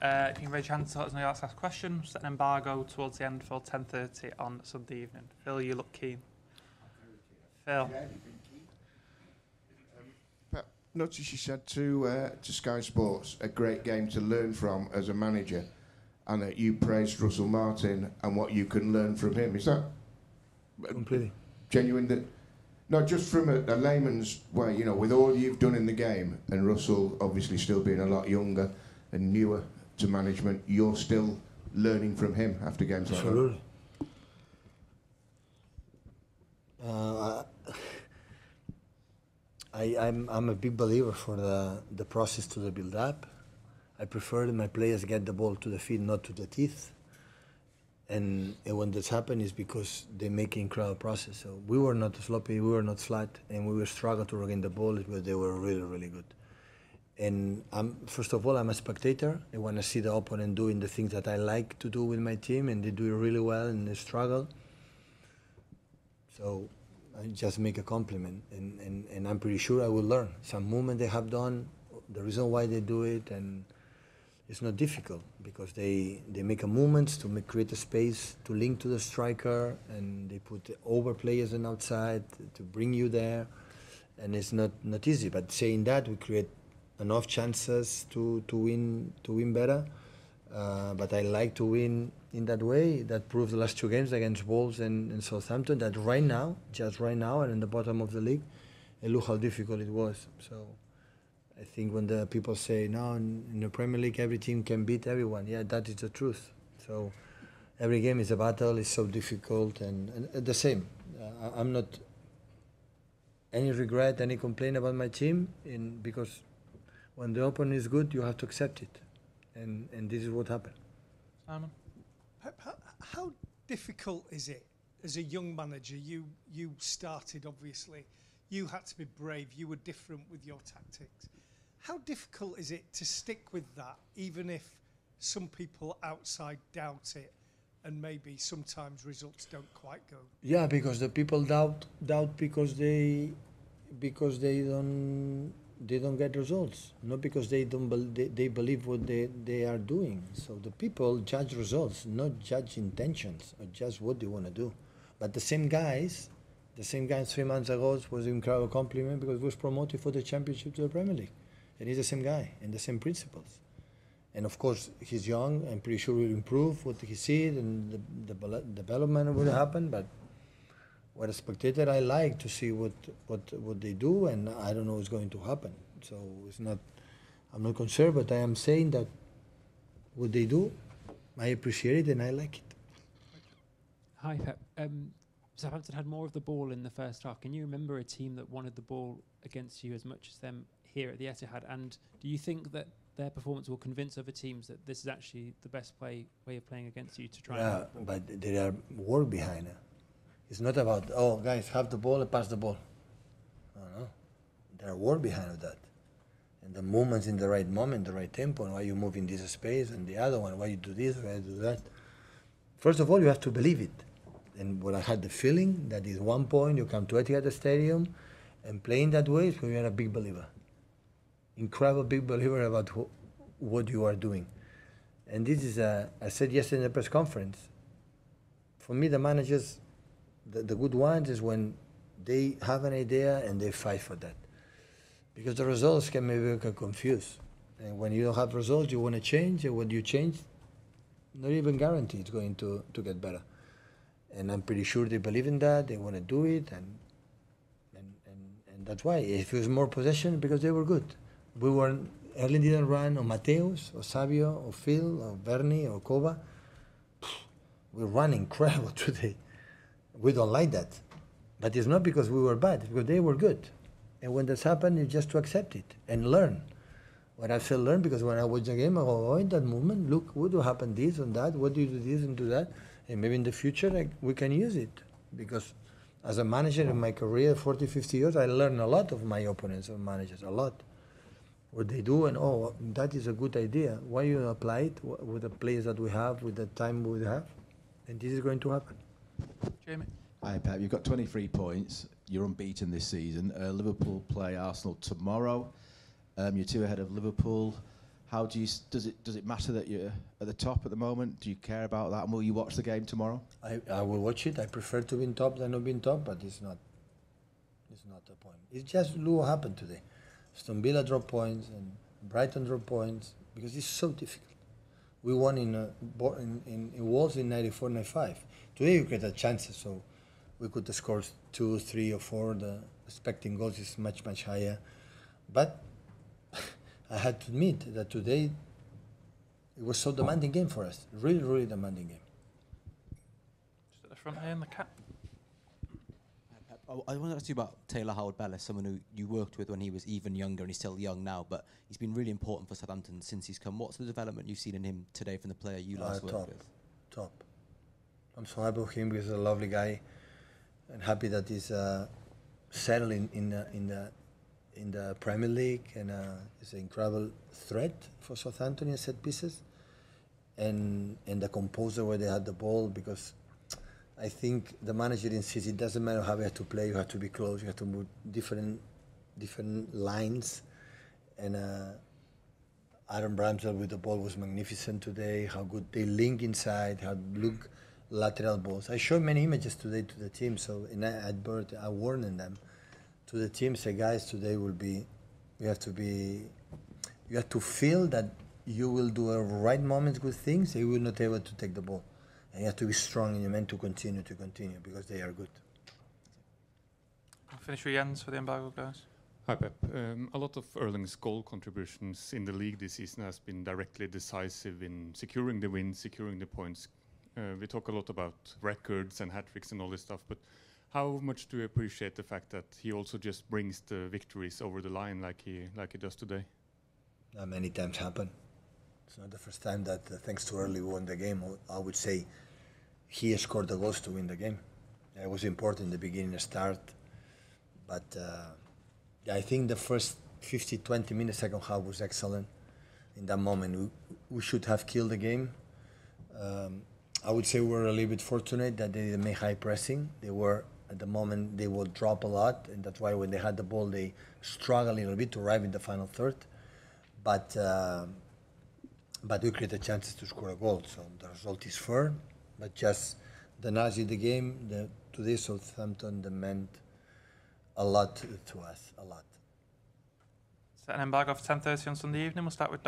If you can raise your hand to let us know your last question, set an embargo towards the end for 10:30 on Sunday evening. Phil, you look keen. Phil. Notice you said to Sky Sports, a great game to learn from as a manager, and that you praised Russell Martin and what you can learn from him. Is that completely genuine? That not just from a layman's way, you know, with all you've done in the game, and Russell obviously still being a lot younger and newer to management, you're still learning from him after games like that. Absolutely. I'm a big believer for the process to the build-up. I prefer that my players get the ball to the feet, not to the teeth. And when this happens, it's because they make an incredible process. So we were not sloppy, we were not flat, and we were struggling to regain the ball because they were really, really good. And first of all, I'm a spectator. I want to see the opponent doing the things that I like to do with my team, and they do it really well, and they struggle. So I just make a compliment, and I'm pretty sure I will learn. Some movement they have done, the reason why they do it, and it's not difficult because they make a movement to create a space to link to the striker, and they put over players on outside to bring you there, and it's not easy. But saying that, we create enough chances to win better. But I like to win in that way. That proves the last two games against Wolves and Southampton that right now, just right now, and in the bottom of the league, and look how difficult it was. So I think when the people say, no, in the Premier League every team can beat everyone, yeah, that is the truth. So every game is a battle, it's so difficult, and the same. I'm not any regret, any complaint about my team, because when the opponent is good, you have to accept it. And this is what happened. Simon? How difficult is it as a young manager? You started, obviously. You had to be brave. You were different with your tactics. How difficult is it to stick with that, even if some people outside doubt it and maybe sometimes results don't quite go? Yeah, because the people doubt because they don't get results, not because they believe what they are doing. So the people judge results, not judge intentions or just what they want to do. But the same guys 3 months ago was an incredible compliment because he was promoted for the championship to the Premier League. And he's the same guy and the same principles. And of course, he's young. I'm pretty sure he'll improve what he sees and the development will happen. But what a spectator, I like to see what they do, and I don't know what's going to happen. So it's not, I'm not concerned, but I am saying that what they do, I appreciate it and I like it. Hi, Pep. Southampton had more of the ball in the first half. Can you remember a team that wanted the ball against you as much as them here at the Etihad? And do you think that their performance will convince other teams that this is actually the best way of playing against you to try? Yeah, but there are work behind it. It's not about, oh, guys, have the ball and pass the ball. No. There are work behind that. And the movements in the right moment, the right tempo, and why you move in this space, and the other one, why you do this, why you do that. First of all, you have to believe it. And when I had the feeling that is 1 point, you come to Etihad Stadium, and playing that way, so you're a big believer. Incredible big believer about what you are doing. And this is, I said yesterday in the press conference, for me, the managers, the good ones is when they have an idea and they fight for that. Because the results can maybe confuse. And when you don't have results, you want to change, and when you change, not even guarantee it's going to get better. And I'm pretty sure they believe in that, they want to do it, and that's why. If it was more possession, because they were good. Erling didn't run, or Mateus, or Savio, or Phil, or Bernie, or Kova. We ran incredible today. We don't like that. But it's not because we were bad, it's because they were good. And when this happened, it's just to accept it and learn. When I say learn, because when I watch the game, I go, oh, in that movement, look, what will happen this and that, what do you do this and do that? And maybe in the future, we can use it. Because as a manager in my career, 40, 50 years, I learned a lot of my opponents and managers, a lot. What they do, and oh, that is a good idea. Why you apply it with the players that we have, with the time we have? And this is going to happen. Jamie? Hi, Pep. You've got 23 points. You're unbeaten this season. Liverpool play Arsenal tomorrow. You're 2 ahead of Liverpool. How do you does it matter that you're at the top at the moment? Do you care about that? And will you watch the game tomorrow? I will watch it. I prefer to be in top than not be in top, but it's not the point. It's just look what happened today. Aston Villa dropped points and Brighton dropped points because it's so difficult. We won in Wolves in 94, 95. Today you get a chance, so we could score 2, 3 or 4. The expecting goals is much, much higher. But I had to admit that today it was so demanding game for us. Really, really demanding game. Just at the front here in the cap. I want to ask you about Taylor Howard-Bellis, someone who you worked with when he was even younger, and he's still young now, but he's been really important for Southampton since he's come. What's the development you've seen in him today from the player you last worked with? Top. I'm so happy with him because he's a lovely guy, and happy that he's settling in the Premier League, and he's an incredible threat for Southampton in set pieces, and the composer where they had the ball, because I think the manager insists it doesn't matter how you have to play, you have to be close, you have to move different lines. And Aaron Ramsdale with the ball was magnificent today, how good they link inside, how look lateral balls. I showed many images today to the team, so and I warned them to the team, say guys, today will be, you have to feel that you will do a right moments good things, and you will not able to take the ball. And you have to be strong in your men to continue because they are good. I'll finish with Jens for the embargo, guys. Hi, Pep. A lot of Erling's goal contributions in the league this season has been directly decisive in securing the wins, securing the points. We talk a lot about records and hat-tricks and all this stuff, but how much do you appreciate the fact that he also just brings the victories over the line like he does today? That many times happen. It's not the first time that, thanks to Early, we won the game. I would say he scored the goals to win the game. It was important in the beginning, start, but I think the first 50, 20 minutes, second half was excellent. In that moment, we should have killed the game. I would say we were a little bit fortunate that they didn't make high pressing. They were, at the moment, they would drop a lot, and that's why when they had the ball, they struggled a little bit to arrive in the final third. But we created chances to score a goal, so the result is fair. But just the Nazi the game, today Southampton, they meant a lot to us, a lot. Set an embargo for 10:30 on Sunday evening. We'll start with